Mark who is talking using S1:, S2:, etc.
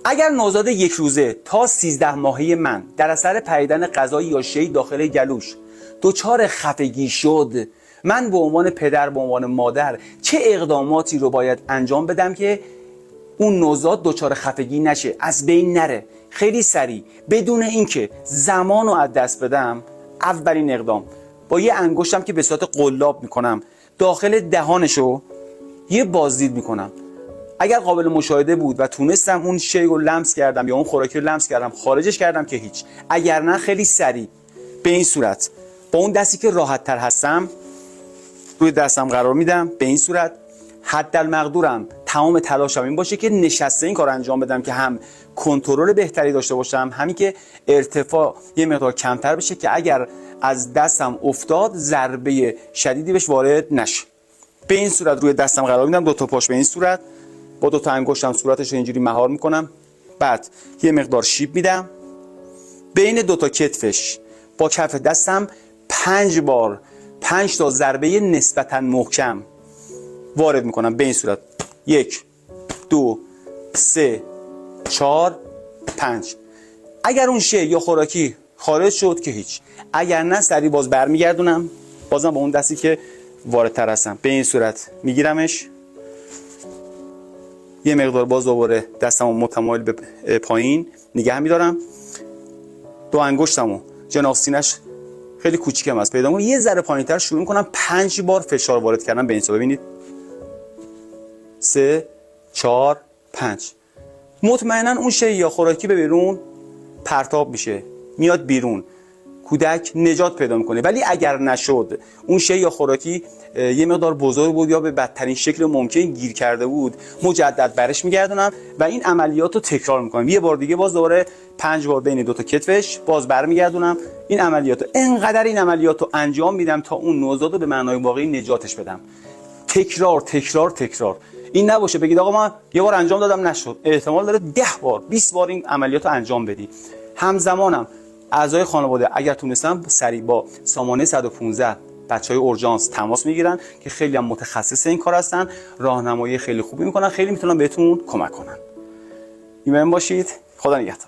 S1: اگر نوزاد یک روزه تا 13 ماهه من در اثر پریدن غذای یا شیء داخل گلوش دچار خفگی شد، من به عنوان پدر، به عنوان مادر چه اقداماتی رو باید انجام بدم که اون نوزاد دچار خفگی نشه، از بین نره؟ خیلی سریع بدون اینکه زمان رو از دست بدم، اولین اقدام با یه انگشتم که به صورت قلاب میکنم داخل دهانشو یه بازدید میکنم. اگر قابل مشاهده بود و تونستم اون شیء رو لمس کردم یا اون خوراکی رو لمس کردم خارجش کردم که هیچ. اگر نه خیلی سریع به این صورت با اون دستی که راحت تر هستم روی دستم قرار میدم. به این صورت حدالمقدورم تمام تلاشم این باشه که نشسته این کار انجام بدم که هم کنترل بهتری داشته باشم، همین که ارتفاع یه مقدار کمتر بشه که اگر از دستم افتاد ضربه شدیدی بهش وارد نشه. به این صورت روی دستم قرار میدم، دو تا پاش به این صورت، با دو تا انگشتم صورتش رو اینجوری مهار میکنم. بعد یه مقدار شیب میدم بین دو تا کتفش، با کف دستم 5 بار 5 تا ضربه نسبتا محکم وارد میکنم. به این صورت 1 2 3 4 5. اگر اون شیء یا خوراکی خارج شد که هیچ، اگر نه سریع باز برمیگردونم، بازم با اون دستی که واردتر هستم به این صورت میگیرمش، یه مقدار باز دوباره دستمو متمایل به پایین نگه میدارم، دو انگشتمو جناح سینه‌اش خیلی کوچیکم است پیدا کنم، یه ذره پایینتر شروع میکنم 5 بار فشار وارد کردم به این صورت. ببینید 3 4 5. مطمئنا اون شیء یا خوراکی به بیرون پرتاب میشه، میاد بیرون، کودک نجات پیدا میکنه. ولی اگر نشد، اون شیء یا خوراکی یه مقدار بزرگ بود یا به بدترین شکل ممکن گیر کرده بود، مجدد برش میگردونم و این عملیات رو تکرار میکنم. یه بار دیگه باز دوباره 5 بار بین دو تا کتفش باز برمیگردونم. این عملیات رو انجام میدم تا اون نوزاد رو به معنای واقعی نجاتش بدم. تکرار تکرار تکرار. این نباشه بگید آقا من یه بار انجام دادم نشد. احتمال داره 10 بار 20 بار این عملیات رو انجام بدی. همزمانم اعضای خانواده اگر تونستم سریع با سامانه 115 بچهای اورژانس تماس میگیرن که خیلی هم متخصص این کار هستن، راهنمایی خیلی خوبی میکنن، خیلی میتونن بهتون کمک کنن. ایمن باشید. خدا نگهدار.